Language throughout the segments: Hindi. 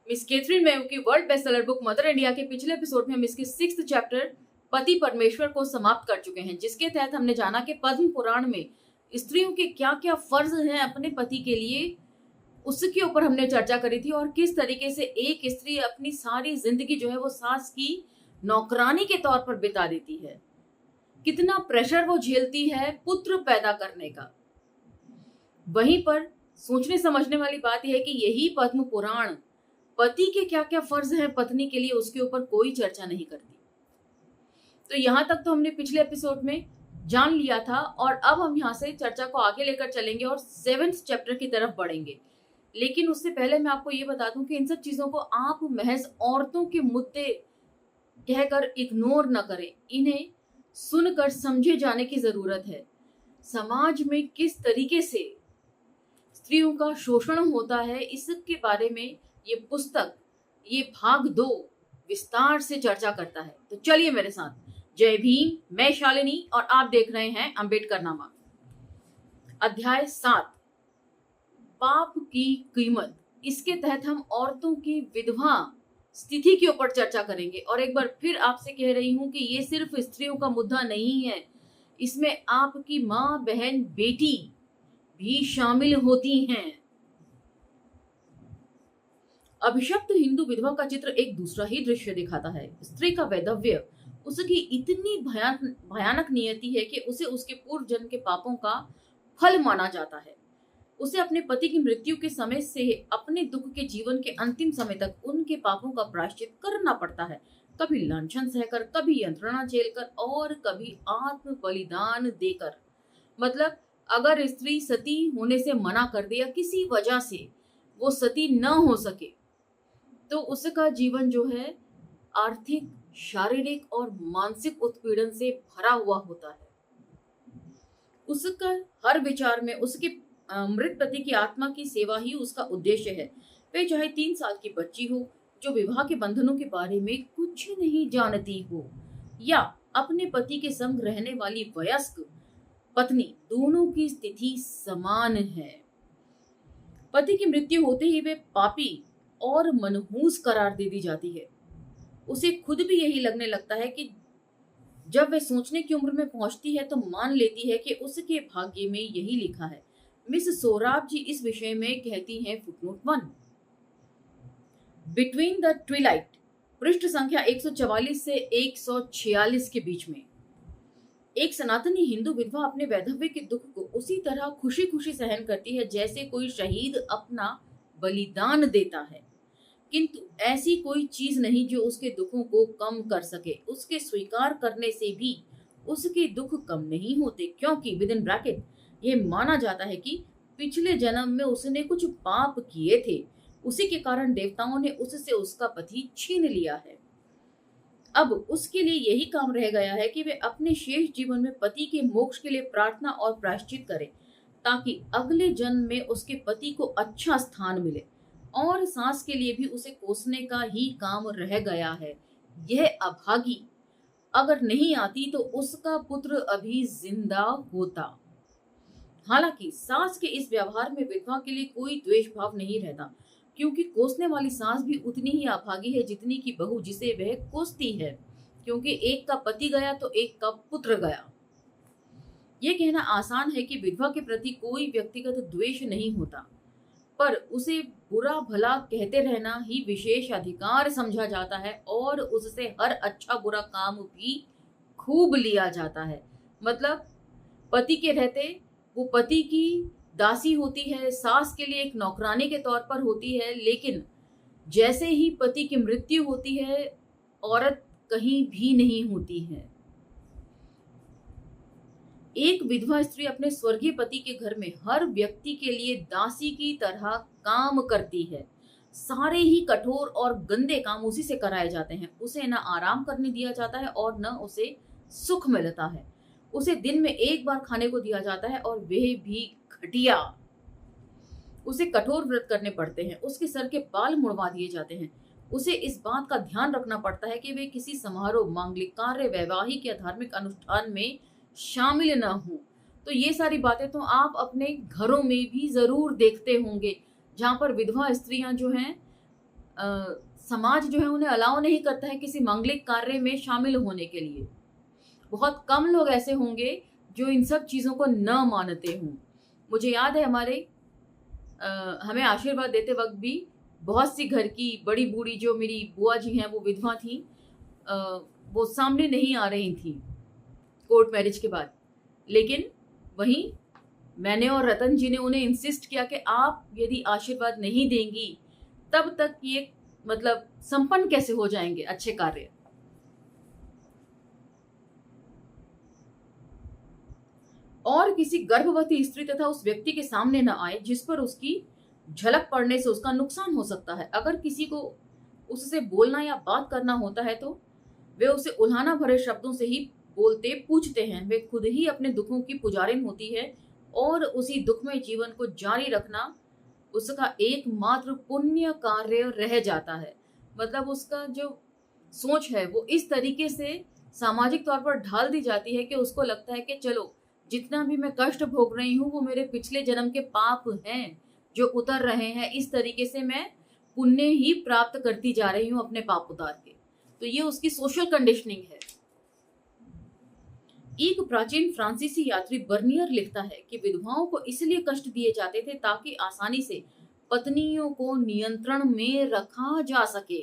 मिस कैथरीन मेयो की world bestseller book mother India के पिछले एपिसोड में हम इसके 6th चैप्टर पति परमेश्वर को समाप्त कर चुके हैं, जिसके तहत हमने जाना कि पद्म पुराण में स्त्रियों के क्या क्या फर्ज हैं अपने पति के लिए, उसके ऊपर हमने चर्चा करी थी। और किस तरीके से एक स्त्री अपनी सारी जिंदगी जो है वो सास की नौकरानी के तौर पर बिता देती है, कितना प्रेशर वो झेलती है पुत्र पैदा करने का। वहीं पर सोचने समझने वाली बात यह है कि यही पद्म पुराण पति के क्या क्या फर्ज हैं पत्नी के लिए, उसके ऊपर कोई चर्चा नहीं करती। तो यहां तक तो हमने पिछले एपिसोड में जान लिया था, और अब हम यहां से चर्चा को आगे लेकर चलेंगे और 7th चैप्टर की तरफ बढ़ेंगे। लेकिन उससे पहले मैं आपको ये बता दूं कि इन सब चीजों को आप महज औरतों के मुद्दे कहकर इग्नोर न करें, इन्हें सुनकर समझे जाने की जरूरत है। समाज में किस तरीके से स्त्रियों का शोषण होता है, इसके बारे में ये पुस्तक, ये भाग 2 विस्तार से चर्चा करता है। तो चलिए मेरे साथ। जय भीम, मैं शालिनी और आप देख रहे हैं अम्बेडकरनामा। अध्याय 7, पाप की कीमत। इसके तहत हम औरतों की विधवा स्थिति के ऊपर चर्चा करेंगे। और एक बार फिर आपसे कह रही हूं कि ये सिर्फ स्त्रियों का मुद्दा नहीं है, इसमें आपकी माँ, बहन, बेटी भी शामिल होती हैं। अभिशप्त हिंदू विधवा का चित्र एक दूसरा ही दृश्य दिखाता है। स्त्री का वैधव्य उसकी इतनी भयानक नियति है कि उसे उसके पूर्व जन्म के पापों का फल माना जाता है। उसे अपने पति की मृत्यु के समय से अपने दुख के जीवन के अंतिम समय तक उनके पापों का प्रायश्चित करना पड़ता है, कभी लांछन सहकर, कभी यंत्रणा झेलकर और कभी आत्म बलिदान देकर। मतलब अगर स्त्री सती होने से मना कर दे या किसी वजह से वो सती न हो सके, तो उसका जीवन जो है आर्थिक, शारीरिक और मानसिक उत्पीड़न से भरा हुआ होता है। उसका हर विचार में उसके मृत पति की आत्मा की सेवा ही उसका उद्देश्य है। वे चाहे 3 साल की बच्ची हो जो विवाह के बंधनों के बारे में कुछ नहीं जानती हो, या अपने पति के संग रहने वाली वयस्क पत्नी, दोनों की स्थिति समान है। पति की मृत्यु होते ही वे पापी और मनहूस करार दे दी जाती है। उसे खुद भी यही लगने लगता है कि जब वे सोचने की उम्र में पहुंचती है तो मान लेती है कि उसके भाग्य में यही लिखा है। मिस सोराब जी इस विषय में कहती हैं फुटनोट 1, बिटवीन द ट्विलाइट, पृष्ठ संख्या 144 से 146 के बीच में। एक सनातनी हिंदू विधवा अपने वैधव्य के दुख को उसी तरह खुशी खुशी सहन करती है जैसे कोई शहीद अपना बलिदान देता है, किंतु ऐसी कोई चीज नहीं जो उसके दुखों को कम कर सके। उसके स्वीकार करने से भी उसके दुख कम नहीं होते, क्योंकि विद इन ब्रैकेट यह माना जाता है कि पिछले जन्म में उसने कुछ पाप किए थे, उसी के कारण देवताओं ने उससे उसका पति छीन लिया है। अब उसके लिए यही काम रह गया है कि वे अपने शेष जीवन में पति के मोक्ष के लिए प्रार्थना और प्रायश्चित करें, ताकि अगले जन्म में उसके पति को अच्छा स्थान मिले। और सास के लिए भी उसे कोसने का ही काम रह गया है। यह अभागी अगर नहीं आती तो उसका पुत्र अभी जिंदा होता। हालांकि सास के इस व्यवहार में विधवा के लिए कोई द्वेष भाव नहीं रहता, क्योंकि कोसने वाली सास भी उतनी ही अभागी है जितनी की बहू जिसे वह कोसती है, क्योंकि एक का पति गया तो एक का पुत्र गया। यह कहना आसान है कि विधवा के प्रति कोई व्यक्तिगत द्वेष नहीं होता, पर उसे बुरा भला कहते रहना ही विशेष अधिकार समझा जाता है और उससे हर अच्छा बुरा काम भी खूब लिया जाता है। मतलब पति के रहते वो पति की दासी होती है, सास के लिए एक नौकरानी के तौर पर होती है, लेकिन जैसे ही पति की मृत्यु होती है औरत कहीं भी नहीं होती है। एक विधवा स्त्री अपने स्वर्गीय पति के घर में हर व्यक्ति के लिए दासी की तरह काम करती है। सारे ही कठोर और गंदे काम उसी से कराए जाते हैं। उसे न आराम करने दिया जाता है और न उसे सुख मिलता है। उसे दिन में एक बार खाने को दिया जाता है और वह भी घटिया। उसे कठोर व्रत करने पड़ते हैं, उसके सर के बाल मुड़वा दिए जाते हैं। उसे इस बात का ध्यान रखना पड़ता है कि वे किसी समारोह, मांगलिक कार्य, वैवाहिक या धार्मिक अनुष्ठान में शामिल न हो। तो ये सारी बातें तो आप अपने घरों में भी जरूर देखते होंगे, जहाँ पर विधवा स्त्रियां जो हैं समाज जो है उन्हें अलाउ नहीं करता है किसी मांगलिक कार्य में शामिल होने के लिए। बहुत कम लोग ऐसे होंगे जो इन सब चीज़ों को न मानते हों। मुझे याद है हमें आशीर्वाद देते वक्त भी बहुत सी घर की बड़ी बूढ़ी जो मेरी बुआ जी हैं वो विधवा थी, वो सामने नहीं आ रही थी कोर्ट मैरिज के बाद। लेकिन वहीं मैंने और रतन जी ने उन्हें इंसिस्ट किया कि आप यदि आशीर्वाद नहीं देंगी तब तक ये मतलब संपन्न कैसे हो जाएंगे अच्छे कार्य। और किसी गर्भवती स्त्री तथा उस व्यक्ति के सामने न आए जिस पर उसकी झलक पड़ने से उसका नुकसान हो सकता है। अगर किसी को उससे बोलना या बात करना होता है तो वे उसे उल्हाना भरे शब्दों से ही बोलते पूछते हैं। वे खुद ही अपने दुखों की पुजारिन होती है और उसी दुखमय जीवन को जारी रखना उसका एकमात्र पुण्य कार्य रह जाता है। मतलब उसका जो सोच है वो इस तरीके से सामाजिक तौर पर ढाल दी जाती है कि उसको लगता है कि चलो जितना भी मैं कष्ट भोग रही हूँ वो मेरे पिछले जन्म के पाप हैं जो उतर रहे हैं, इस तरीके से मैं पुण्य ही प्राप्त करती जा रही हूँ अपने पाप उतार के। तो ये उसकी सोशल कंडीशनिंग है। एक प्राचीन फ्रांसीसी यात्री बर्नियर लिखता है कि विधवाओं को इसलिए कष्ट दिए जाते थे ताकि आसानी से पत्नियों को नियंत्रण में रखा जा सके।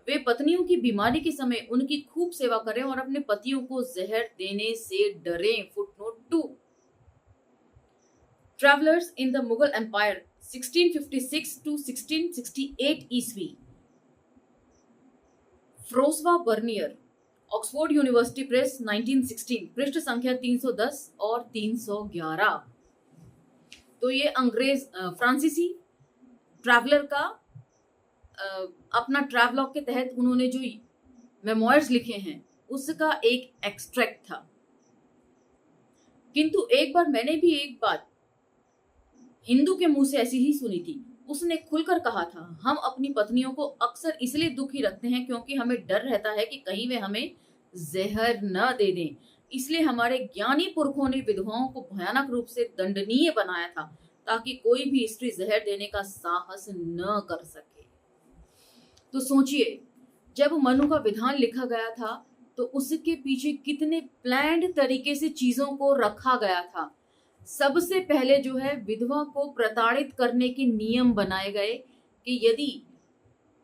वे पत्नियों की बीमारी के समय उनकी खूब सेवा करें और अपने पतियों को जहर देने से डरें। Footnote 2। Travellers in the Mughal empire 1656 to 1668 ईस्वी। Francois Bernier, Oxford University Press 1916, पृष्ठ संख्या 310 और 311। तो ये अंग्रेज फ्रांसीसी ट्रैवलर का अपना ट्रैवलॉग के तहत उन्होंने जो मेमोइर्स लिखे हैं उसका एक एक्सट्रैक्ट था। किंतु एक बार मैंने भी एक बात हिंदू के मुंह से ऐसी ही सुनी थी। उसने खुलकर कहा था, हम अपनी पत्नियों को अक्सर इसलिए दुखी रखते हैं क्योंकि हमें डर रहता है कि कहीं वे हमें जहर न दे दें। इसलिए हमारे ज्ञानी पुरखों ने विधवाओं को भयानक रूप से दंडनीय बनाया था ताकि कोई भी स्त्री जहर देने का साहस न कर सके। तो सोचिए, जब मनु का विधान लिखा गया था तो उसके पीछे कितने प्लान्ड तरीके से चीजों को रखा गया था। सबसे पहले जो है विधवा को प्रताड़ित करने के नियम बनाए गए कि यदि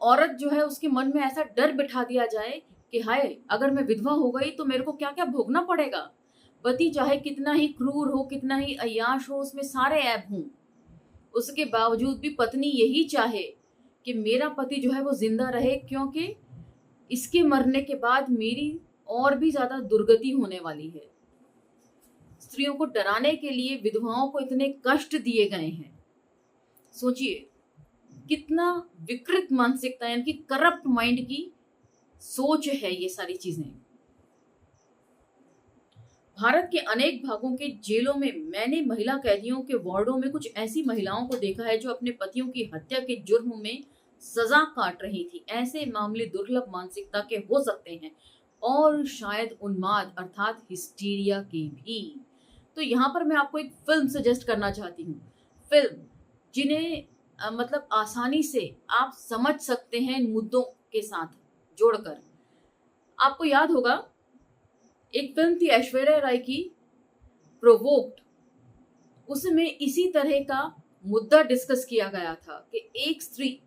औरत जो है उसके मन में ऐसा डर बिठा दिया जाए कि हाय अगर मैं विधवा हो गई तो मेरे को क्या क्या भोगना पड़ेगा। पति चाहे कितना ही क्रूर हो, कितना ही अय्याश हो, उसमें सारे ऐब हों, उसके बावजूद भी पत्नी यही चाहे कि मेरा पति जो है वो जिंदा रहे, क्योंकि इसके मरने के बाद मेरी और भी ज्यादा दुर्गति होने वाली है। स्त्रियों को डराने के लिए विधवाओं को इतने कष्ट दिए गए हैं। सोचिए कितना विकृत मानसिकता यानी कि करप्ट माइंड की सोच है ये सारी चीजें। भारत के अनेक भागों के जेलों में मैंने महिला कैदियों के वार्डों में कुछ ऐसी महिलाओं को देखा है जो अपने पतियों की हत्या के जुर्म में सजा काट रही थी। ऐसे मामले दुर्लभ मानसिकता के हो सकते हैं और शायद उन्माद अर्थात हिस्टीरिया के भी। तो यहाँ पर मैं आपको एक फिल्म सजेस्ट करना चाहती हूँ, फिल्म जिन्हें मतलब आसानी से आप समझ सकते हैं इन मुद्दों के साथ जोड़कर। आपको याद होगा एक फिल्म थी ऐश्वर्या राय की, प्रोवोक्ड। उसमें इसी तरह का मुद्दा डिस्कस किया गया था कि एक स्त्री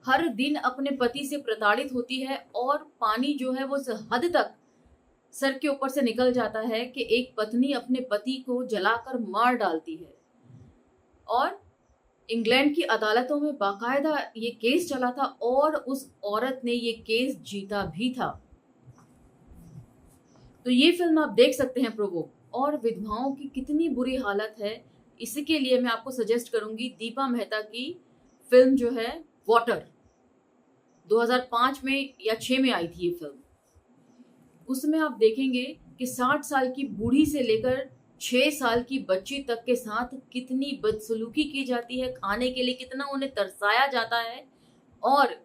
हर दिन अपने पति से प्रताड़ित होती है और पानी जो है वो इस हद तक सर के ऊपर से निकल जाता है कि एक पत्नी अपने पति को जलाकर मार डालती है। और इंग्लैंड की अदालतों में बाकायदा ये केस चला था और उस औरत ने ये केस जीता भी था। तो ये फिल्म आप देख सकते हैं प्रोवोक। और विधवाओं की कितनी बुरी हालत है, इसके लिए मैं आपको सजेस्ट करूंगी दीपा मेहता की फिल्म जो है वाटर, 2005 में या 6 में आई थी ये फिल्म। उसमें आप देखेंगे कि 60 साल की बूढ़ी से लेकर 6 साल की बच्ची तक के साथ कितनी बदसलूकी की जाती है, खाने के लिए कितना उन्हें तरसाया जाता है और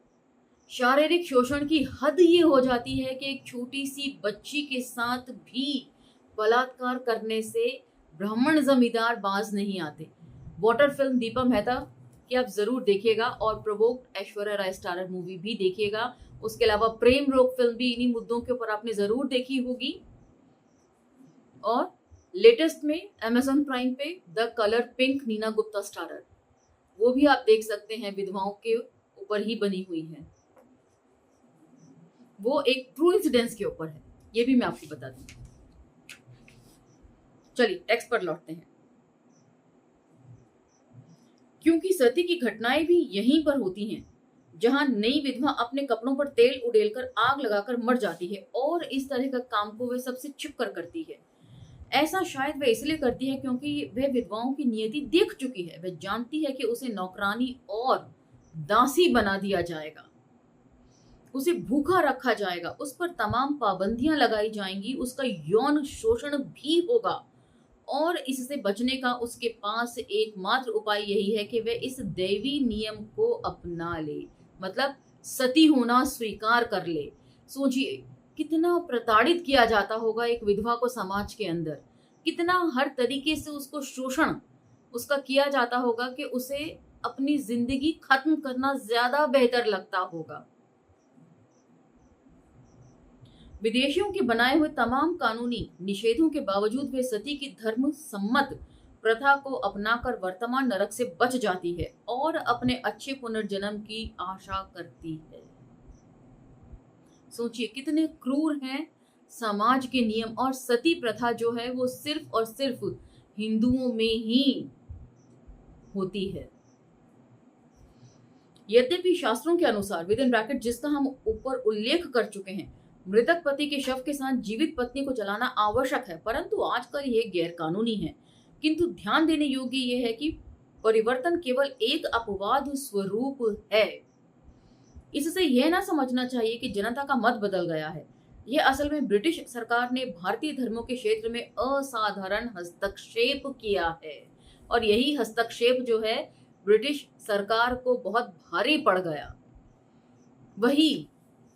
शारीरिक शोषण की हद ये हो जाती है कि एक छोटी सी बच्ची के साथ भी बलात्कार करने से ब्राह्मण जमींदार बाज नहीं आते। वाटर फिल्म दीपा मेहता कि आप जरूर देखिएगा और provoked Aishwarya Rai starrer movie भी देखिएगा। उसके अलावा प्रेम रोग फिल्म भी इन्हीं मुद्दों के ऊपर आपने जरूर देखी होगी। और लेटेस्ट में अमेजॉन प्राइम पे the colour pink Neena Gupta starrer, वो भी आप देख सकते हैं, विधवाओं के ऊपर ही बनी हुई है। वो एक ट्रू इंसिडेंस के ऊपर है, ये भी मैं आपको बता दूं। चलिए टेक्स्ट पर लौटते हैं। क्योंकि सती की घटनाएं भी यहीं पर होती हैं, जहां नई विधवा अपने कपड़ों पर तेल उड़ेलकर आग लगाकर मर जाती है और इस तरह का काम को वह सबसे छिप कर करती है। ऐसा शायद वह इसलिए करती है क्योंकि वह विधवाओं की नियति देख चुकी है। वह जानती है कि उसे नौकरानी और दासी बना दिया जाएगा, उसे भूखा रखा जाएगा, उस पर तमाम पाबंदियां लगाई जाएंगी, उसका यौन शोषण भी होगा और इससे बचने का उसके पास एकमात्र उपाय यही है कि वह इस दैवी नियम को अपना ले, मतलब सती होना स्वीकार कर ले। सोचिए कितना प्रताड़ित किया जाता होगा एक विधवा को समाज के अंदर, कितना हर तरीके से उसको शोषण उसका किया जाता होगा कि उसे अपनी जिंदगी खत्म करना ज्यादा बेहतर लगता होगा। विदेशियों के बनाए हुए तमाम कानूनी निषेधों के बावजूद वे सती की धर्म सम्मत प्रथा को अपनाकर वर्तमान नरक से बच जाती है और अपने अच्छे पुनर्जन्म की आशा करती है। सोचिए कितने क्रूर हैं समाज के नियम। और सती प्रथा जो है वो सिर्फ और सिर्फ हिंदुओं में ही होती है। यद्यपि शास्त्रों के अनुसार विद इन ब्रैकेट जिसका हम ऊपर उल्लेख कर चुके हैं, मृतक पति के शव के साथ जीवित पत्नी को जलाना आवश्यक है, परंतु आजकल यह गैर कानूनी है। किंतु ध्यान देने योग्य यह है कि परिवर्तन केवल एक अपवाद स्वरूप है। इससे यह ना समझना चाहिए कि जनता का मत बदल गया है। यह असल में ब्रिटिश सरकार ने भारतीय धर्मों के क्षेत्र में असाधारण हस्तक्षेप किया है और यही हस्तक्षेप जो है ब्रिटिश सरकार को बहुत भारी पड़ गया। वही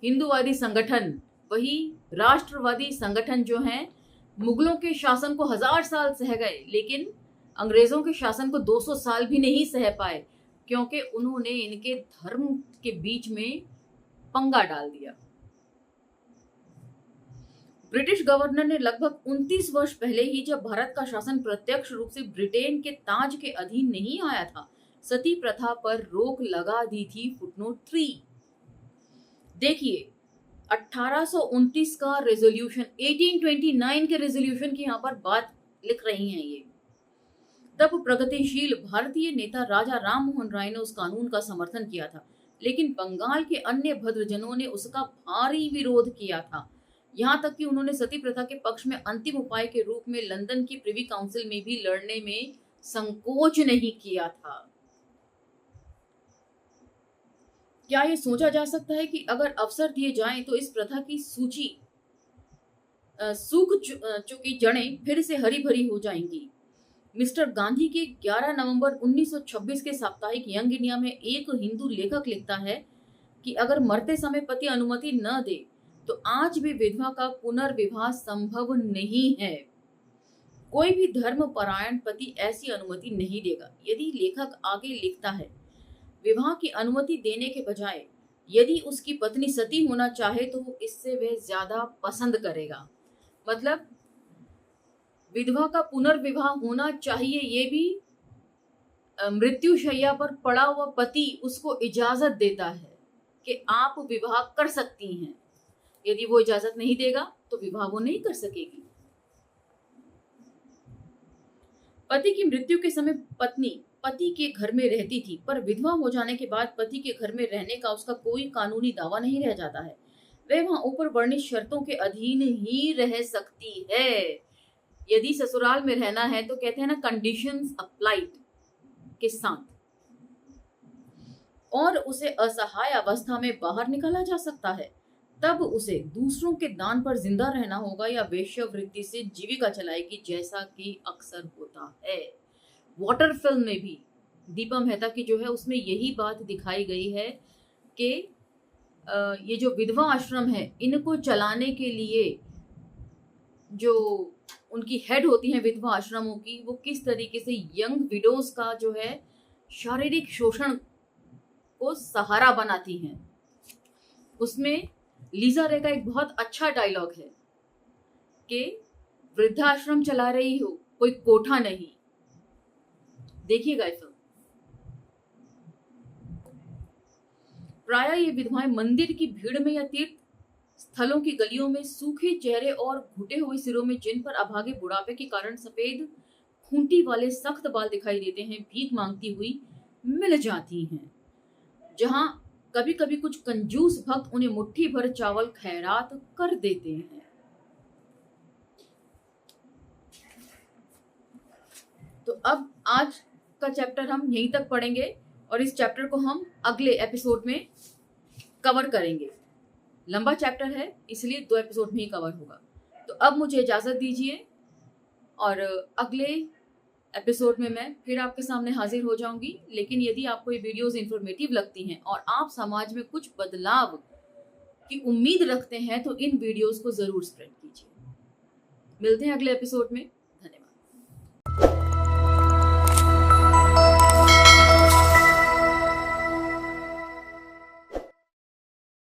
हिंदूवादी संगठन, वही राष्ट्रवादी संगठन जो हैं मुगलों के शासन को 1000 साल सह गए, लेकिन अंग्रेजों के शासन को 200 साल भी नहीं सह पाए, क्योंकि उन्होंने इनके धर्म के बीच में पंगा डाल दिया। ब्रिटिश गवर्नर ने लगभग 29 वर्ष पहले ही, जब भारत का शासन प्रत्यक्ष रूप से ब्रिटेन के ताज के अधीन नहीं आया था, सती प्रथा पर रोक लगा दी थी। फुटनोट 3 देखिए 1829 का रेजोल्यूशन, 1829 के रेजोल्यूशन की यहाँ पर बात लिख रही हैं ये। तब प्रगतिशील भारतीय नेता राजा राम मोहन राय ने उस कानून का समर्थन किया था, लेकिन बंगाल के अन्य भद्रजनों ने उसका भारी विरोध किया था। यहाँ तक कि उन्होंने सती प्रथा के पक्ष में अंतिम उपाय के रूप में लंदन की प्रिवी काउंसिल में भी लड़ने में संकोच नहीं किया था। क्या ये सोचा जा सकता है कि अगर अवसर दिए जाएं तो इस प्रथा की सूख चुकी जड़ें फिर से हरी भरी हो जाएंगी? मिस्टर गांधी के 11 नवंबर 1926 के साप्ताहिक यंग इंडिया में एक हिंदू लेखक लिखता है कि अगर मरते समय पति अनुमति न दे तो आज भी विधवा का पुनर्विवाह संभव नहीं है। कोई भी धर्म परायण पति ऐसी अनुमति नहीं देगा। यदि लेखक आगे लिखता है, विवाह की अनुमति देने के बजाय यदि उसकी पत्नी सती होना चाहे तो इससे वह ज्यादा पसंद करेगा। मतलब विधवा का पुनर्विवाह होना चाहिए, ये भी मृत्युशैया पर पड़ा हुआ पति उसको इजाजत देता है कि आप विवाह कर सकती हैं। यदि वो इजाजत नहीं देगा तो विवाह वो नहीं कर सकेगी। पति की मृत्यु के समय पत्नी पति के घर में रहती थी, पर विधवा हो जाने के बाद पति के घर में रहने का उसका कोई कानूनी दावा नहीं रह जाता है। वह वहां ऊपर वर्णित शर्तों के अधीन ही रह सकती है। यदि ससुराल में रहना है तो कहते हैं ना, कंडीशंस अप्लाइड के साथ, और उसे असहाय अवस्था में बाहर निकाला जा सकता है। तब उसे दूसरों के दान पर जिंदा रहना होगा या वेश्यावृत्ति से जीविका चलाएगी, जैसा कि अक्सर होता है। वाटर फिल्म में भी दीपा मेहता की जो है उसमें यही बात दिखाई गई है कि ये जो विधवा आश्रम है इनको चलाने के लिए जो उनकी हेड होती हैं विधवा आश्रमों की, वो किस तरीके से यंग विडोज का जो है शारीरिक शोषण को सहारा बनाती हैं। उसमें लीजा रे का एक बहुत अच्छा डायलॉग है कि वृद्धाश्रम चला रही हो, कोई कोठा नहीं। देखिएगा ये फिल्म। प्रायः ये विधवाएं मंदिर की भीड़ में या तीर्थ स्थलों की गलियों में सूखे चेहरे और घुटे हुए सिरों में, जिन पर अभागे बुढ़ापे के कारण सफेद खूंटी वाले सख्त बाल दिखाई देते हैं, भीख मांगती हुई मिल जाती हैं। जहां कभी कभी कुछ कंजूस भक्त उन्हें मुट्ठी भर चावल खैरात कर देते हैं। तो अब आज का चैप्टर हम यहीं तक पढ़ेंगे और इस चैप्टर को हम अगले एपिसोड में कवर करेंगे। लंबा चैप्टर है, इसलिए 2 एपिसोड में ही कवर होगा। तो अब मुझे इजाजत दीजिए और अगले एपिसोड में मैं फिर आपके सामने हाजिर हो जाऊंगी। लेकिन यदि आपको ये वीडियोस इंफॉर्मेटिव लगती हैं और आप समाज में कुछ बदलाव की उम्मीद रखते हैं तो इन वीडियोस को जरूर स्प्रेड कीजिए। मिलते हैं अगले एपिसोड में।